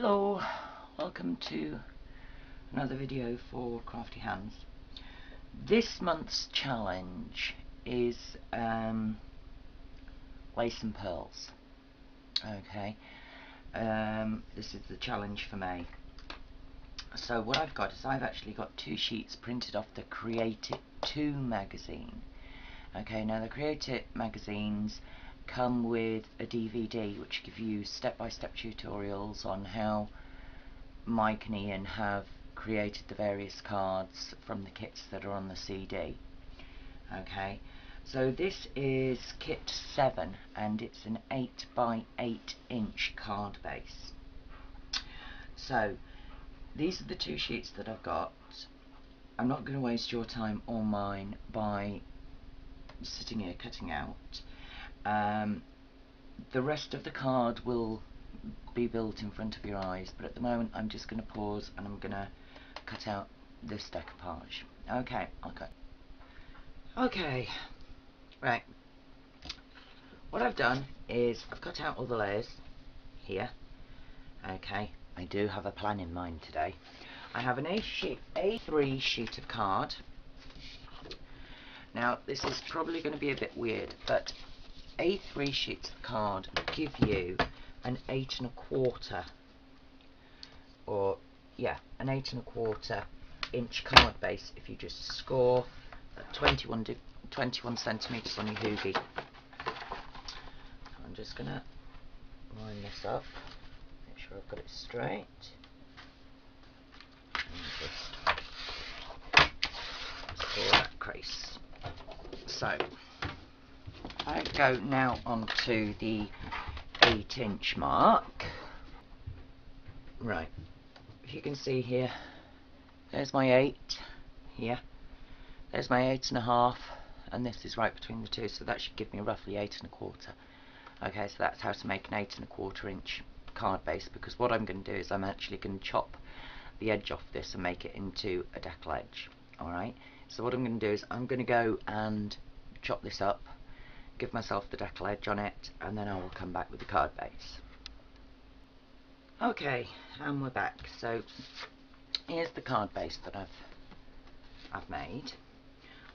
Hello, welcome to another video for Crafty Hands. This month's challenge is lace and pearls. Okay, this is the challenge for May. So what I've got is I've actually got 2 sheets printed off the Create It 2 magazine. Okay, now the Create It magazines come with a DVD which give you step-by-step tutorials on how Mike and Ian have created the various cards from the kits that are on the CD. Okay, so this is kit 7 and it's an 8x8 inch card base. So these are the 2 sheets that I've got. I'm not going to waste your time or mine by sitting here cutting out. The rest of the card will be built in front of your eyes, but at the moment I'm just going to pause and I'm going to cut out this decoupage. Okay, okay, right, what I've done is I've cut out all the layers here. Okay, I do have a plan in mind today. I have an A3 sheet of card. Now this is probably going to be a bit weird, but A3 sheets of card give you an 8 1/4, or yeah, an 8 1/4 inch card base if you just score 21 centimeters on your hoagie. I'm just gonna line this up, make sure I've got it straight, and just score that crease. So I go now onto the 8-inch mark. Right, if you can see here, there's my 8 here, there's my 8.5, and this is right between the two, so that should give me roughly 8 1/4. Okay, so that's how to make an 8 1/4 inch card base, because what I'm going to do is I'm actually going to chop the edge off this and make it into a decal edge. Alright, so what I'm going to do is I'm going to go and chop this up, give myself the decal edge on it, and then I will come back with the card base. Okay, and we're back. So here's the card base that I've made.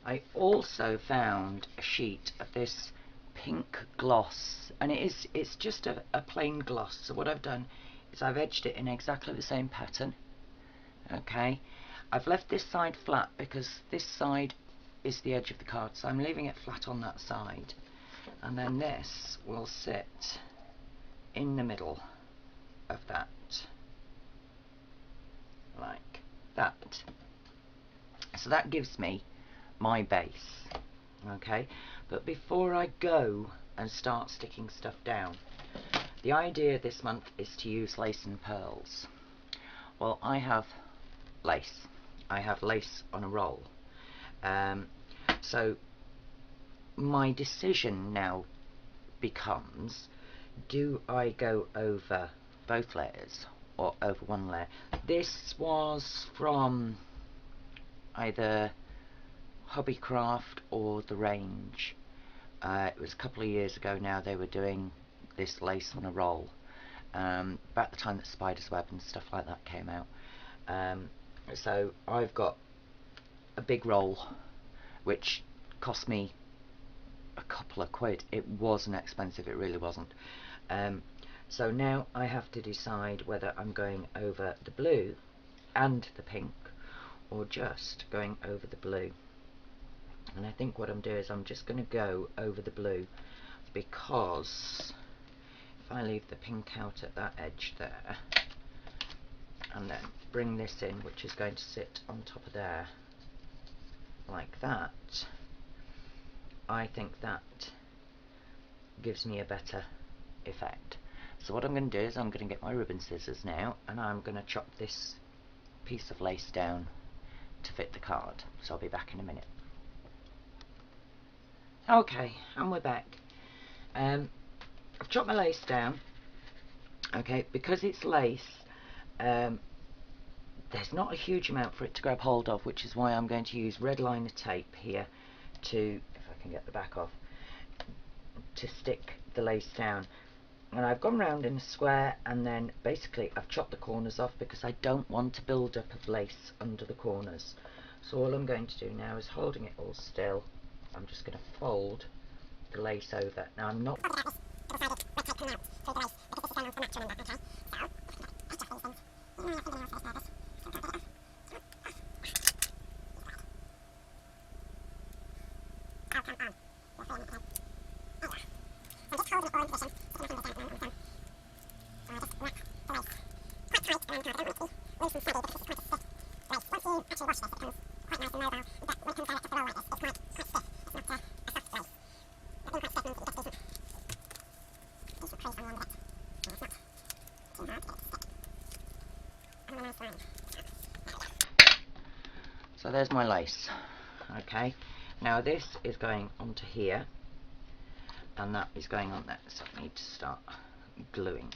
I also found a sheet of this pink gloss, and it's just a plain gloss. So what I've done is I've edged it in exactly the same pattern. Okay, I've left this side flat because this side is the edge of the card, so I'm leaving it flat on that side, and then this will sit in the middle of that, like that. So that gives me my base. Okay, but before I go and start sticking stuff down, the idea this month is to use lace and pearls. Well, I have lace. I have lace on a roll. So my decision now becomes, do I go over both layers or over one layer? This was from either Hobbycraft or The Range. It was a couple of years ago now. They were doing this lace on a roll, about the time that Spider's Web and stuff like that came out. So I've got a big roll which cost me a couple of quid. It wasn't expensive, it really wasn't. So now I have to decide whether I'm going over the blue and the pink, or just going over the blue. And I think what I'm doing is I'm just going to go over the blue, because if I leave the pink out at that edge there, and then bring this in, which is going to sit on top of there like that, I think that gives me a better effect. So what I'm going to do is I'm going to get my ribbon scissors now, and I'm going to chop this piece of lace down to fit the card. So I'll be back in a minute. Okay, and we're back. I've chopped my lace down. Okay, because it's lace, there's not a huge amount for it to grab hold of, which is why I'm going to use red liner tape here to, if I can get the back off, to stick the lace down. And I've gone round in a square, and then basically I've chopped the corners off because I don't want a build up of lace under the corners. So all I'm going to do now is, holding it all still, I'm just going to fold the lace over. Now I'm not So there's my lace. Okay, now this is going onto here, and that is going on there, so I need to start gluing.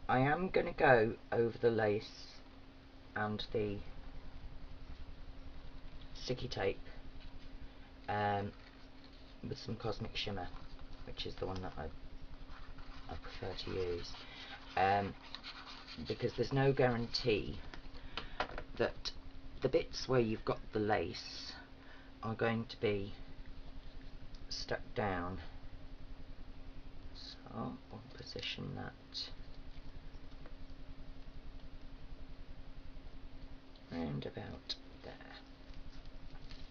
I am going to go over the lace and the sticky tape with some Cosmic Shimmer, which is the one that I prefer to use, because there's no guarantee that the bits where you've got the lace are going to be stuck down. So I'll position that round about there.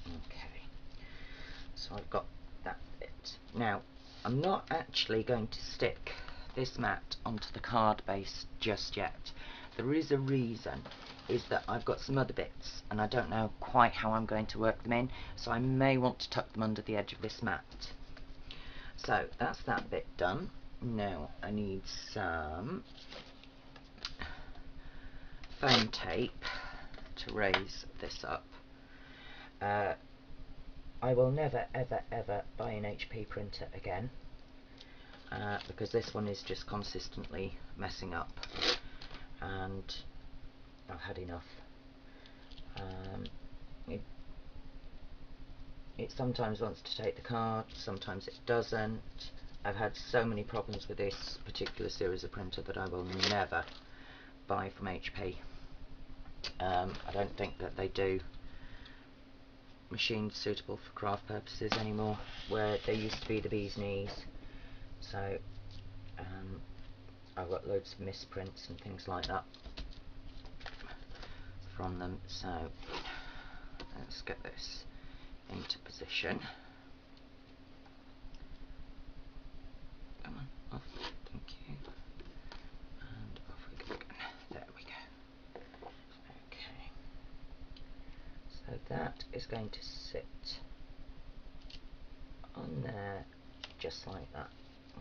Okay, so I've got that bit. Now I'm not actually going to stick this mat onto the card base just yet. There is a reason, is that I've got some other bits and I don't know quite how I'm going to work them in, so I may want to tuck them under the edge of this mat. So that's that bit done. Now I need some foam tape to raise this up. I will never ever ever buy an HP printer again, because this one is just consistently messing up and I've had enough. It sometimes wants to take the card, sometimes it doesn't. I've had so many problems with this particular series of printer that I will never buy from HP. I don't think that they do machines suitable for craft purposes anymore, where they used to be the bee's knees. So I've got loads of misprints and things like that from them. So let's get this into position. Come on, off, thank you, and off we go again. There we go. Okay, so that is going to sit on there just like that.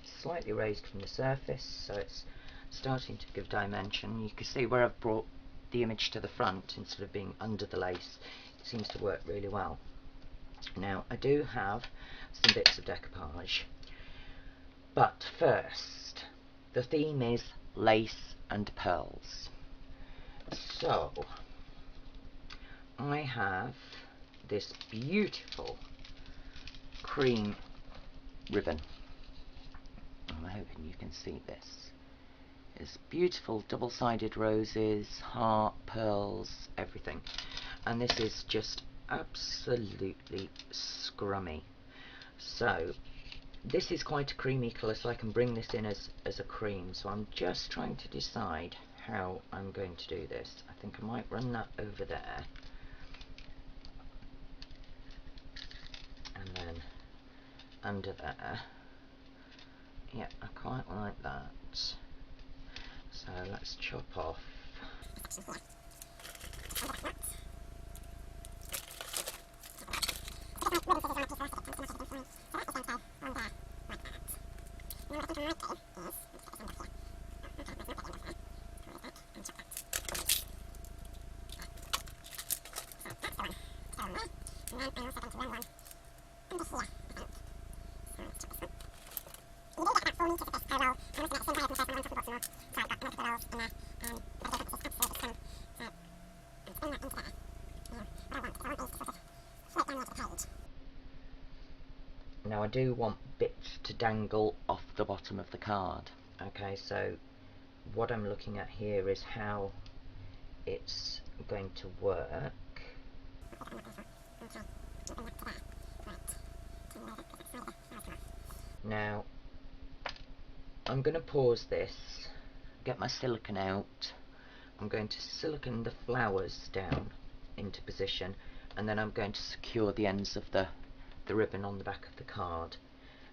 It's slightly raised from the surface, so it's starting to give dimension. You can see where I've brought the image to the front instead of being under the lace. It seems to work really well. Now I do have some bits of decoupage, but first the theme is lace and pearls. So I have this beautiful cream ribbon. I'm hoping you can see this. It's beautiful double-sided roses, heart, pearls, everything. And this is just absolutely scrummy. So this is quite a creamy colour, so I can bring this in as a cream. So I'm just trying to decide how I'm going to do this. I think I might run that over there, and then under there. Yeah, I quite like that. So let's chop off. Now I do want bits to dangle off the bottom of the card. Okay, so what I'm looking at here is how it's going to work. Now, I'm going to pause this, get my silicone out. I'm going to silicone the flowers down into position, and then I'm going to secure the ends of the ribbon on the back of the card.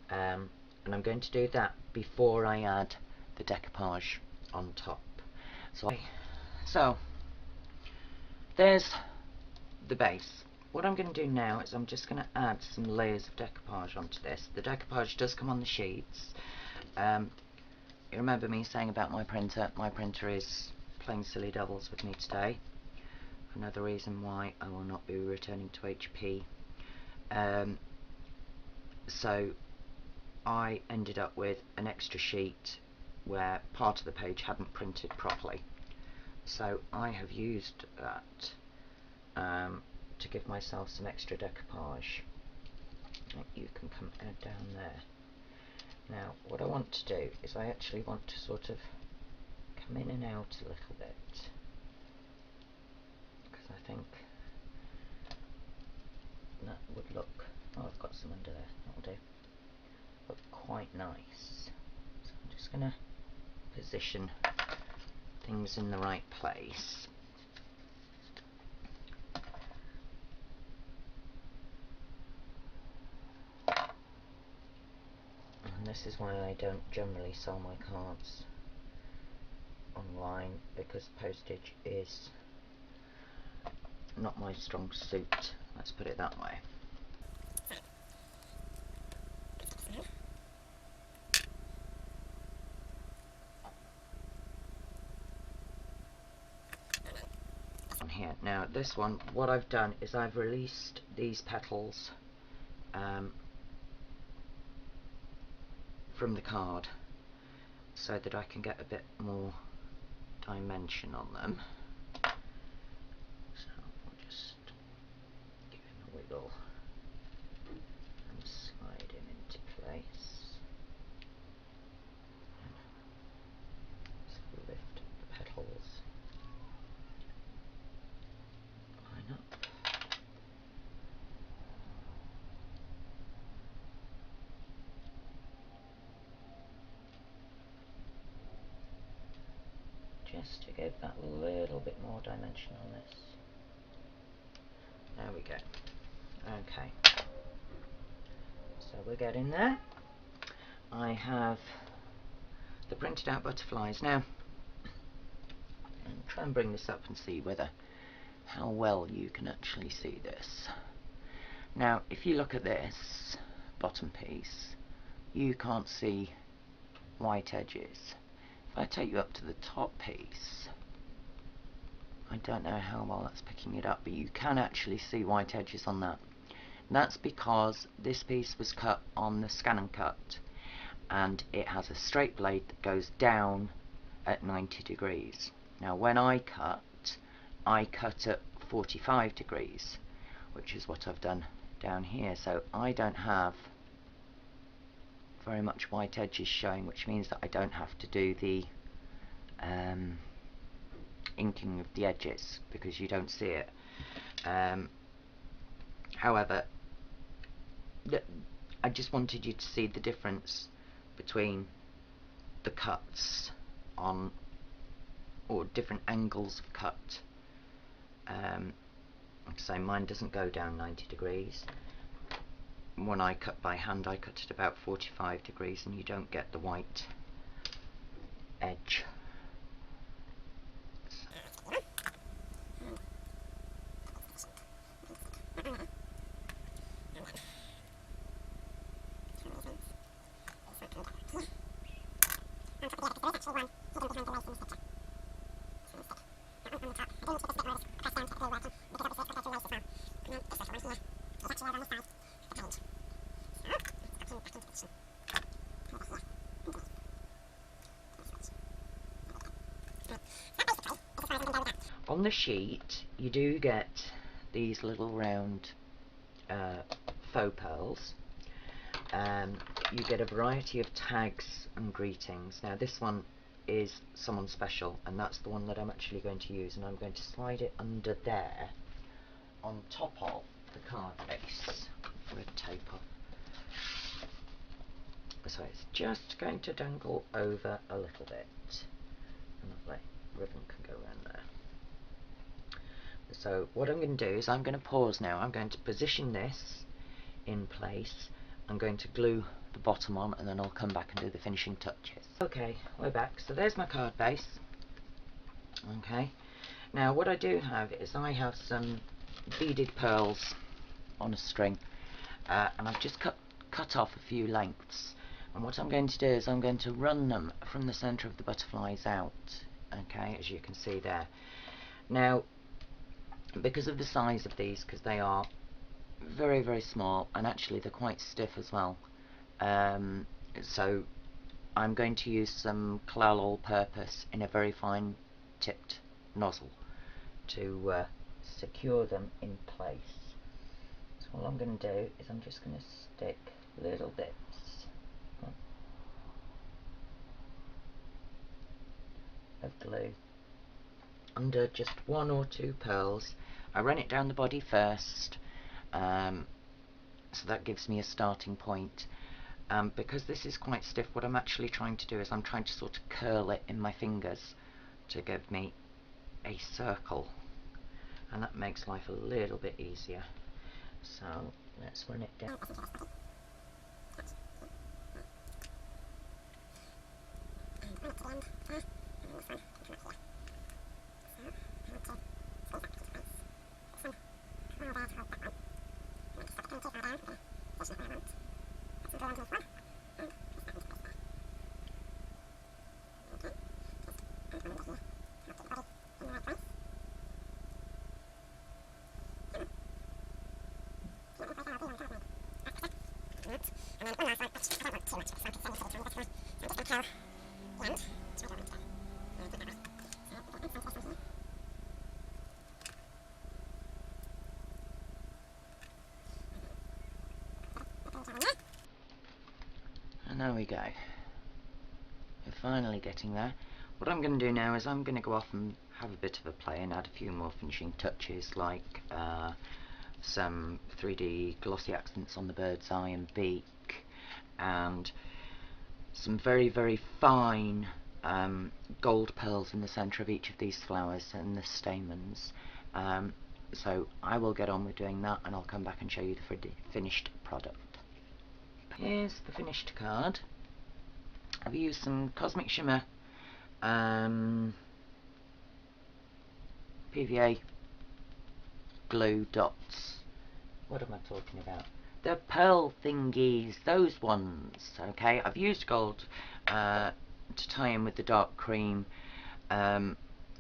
And I'm going to do that before I add the decoupage on top. So there's the base. What I'm going to do now is I'm just going to add some layers of decoupage onto this. The decoupage does come on the sheets. You remember me saying about my printer? My printer is playing silly doubles with me today. Another reason why I will not be returning to HP. So I ended up with an extra sheet where part of the page hadn't printed properly. So I have used that to give myself some extra decoupage. You can come down there. Now what I want to do is I actually want to sort of come in and out a little bit, because I think that would look, oh, I've got some under there, that'll do, look quite nice. So I'm just going to position things in the right place. And this is why I don't generally sell my cards online, because postage is not my strong suit, let's put it that way. On here now, this one, what I've done is I've released these petals from the card so that I can get a bit more dimension on them. So I'll just give him a wiggle and slide him into place. So lift the petals, line up. Just to give that little bit more dimension on this. There we go. Okay. So we're getting there. I have the printed out butterflies now. And try and bring this up and see how well you can actually see this. Now, if you look at this bottom piece, you can't see white edges. If I take you up to the top piece, I don't know how well that's picking it up, but you can actually see white edges on that. And that's because this piece was cut on the Scan and Cut, and it has a straight blade that goes down at 90 degrees. Now when I cut at 45 degrees, which is what I've done down here, so I don't have very much white edges showing, which means that I don't have to do the inking of the edges, because you don't see it. However, I just wanted you to see the difference between the cuts on, or different angles of cut. Like I say, mine doesn't go down 90 degrees. When I cut by hand, I cut at about 45 degrees, and you don't get the white edge. On the sheet, you do get these little round faux pearls. you get a variety of tags and greetings. Now this one is someone special, and that's the one that I'm actually going to use, and I'm going to slide it under there on top of the card base. Red tape off. So it's just going to dangle over a little bit, and that ribbon can go around there. So what I'm going to do is I'm going to pause now. I'm going to position this in place. I'm going to glue the bottom on, and then I'll come back and do the finishing touches. Okay, we're back. So there's my card base. Okay, now what I do have is I have some beaded pearls on a string, and I've just cut off a few lengths. And what I'm going to do is I'm going to run them from the centre of the butterflies out, okay, as you can see there. Now, because of the size of these, because they are very, very small, and actually they're quite stiff as well, so I'm going to use some Clal All-Purpose in a very fine tipped nozzle to secure them in place. So all I'm going to do is I'm just going to stick little bits of glue under just one or two pearls. I run it down the body first, so that gives me a starting point. Because this is quite stiff, what I'm actually trying to do is I'm trying to sort of curl it in my fingers to give me a circle, and that makes life a little bit easier. So let's run it down. And there we go. We're finally getting there. What I'm going to do now is I'm going to go off and have a bit of a play and add a few more finishing touches, like some 3D glossy accents on the bird's eye and beak, and some very, very fine gold pearls in the centre of each of these flowers and the stamens. So I will get on with doing that, and I'll come back and show you the finished product. Here's the finished card. I've used some Cosmic Shimmer PVA glue dots. What am I talking about? The pearl thingies, those ones. Okay, I've used gold to tie in with the dark cream and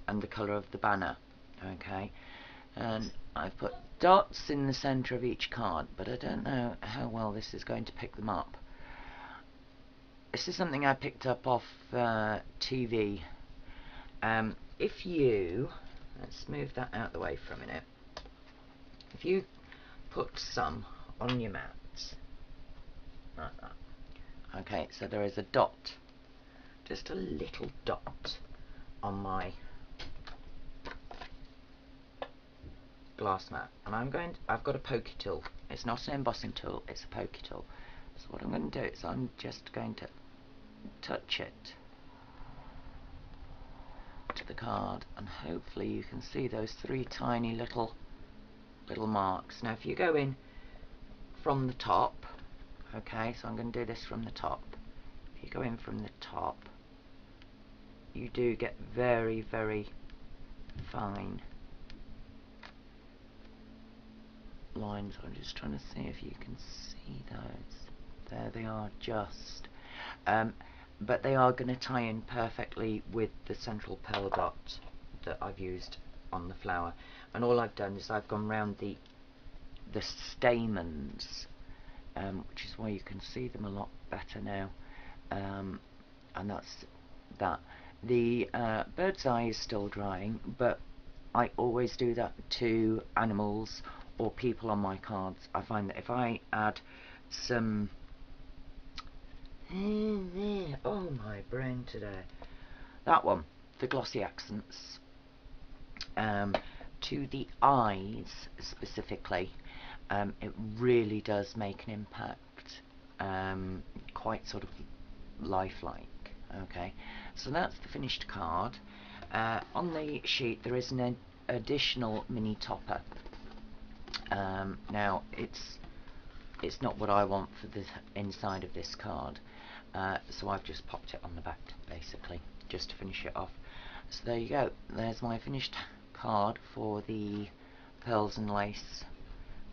the colour of the banner. Okay, and I've put dots in the centre of each card, but I don't know how well this is going to pick them up. This is something I picked up off TV. If you, let's move that out of the way for a minute. If you put some on your mat, like that. Okay, so there is a dot, just a little dot on my glass mat, and I've got a pokey tool. It's not an embossing tool, it's a pokey tool. So what I'm going to do is I'm just going to touch it to the card, and hopefully you can see those three tiny little marks. Now if you go in from the top, okay, so I'm going to do this from the top. If you go in from the top, you do get very, very fine lines. I'm just trying to see if you can see those. There they are, just. But they are going to tie in perfectly with the central pearl dot that I've used on the flower. And all I've done is I've gone round the stamens, which is why you can see them a lot better now. And that's that. The bird's eye is still drying, but I always do that to animals or people on my cards. I find that if I add some Oh, my brain today. That one, the glossy accents. To the eyes specifically, it really does make an impact. Quite sort of lifelike. Okay, so that's the finished card. On the sheet there is an additional mini topper. Now it's not what I want for the inside of this card, so I've just popped it on the back basically just to finish it off. So there you go, there's my finished card for the Pearls and Lace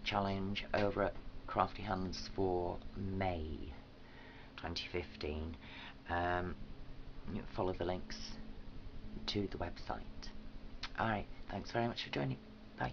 challenge over at Crafty Hands for May 2015. Follow the links to the website. Alright, thanks very much for joining. Bye.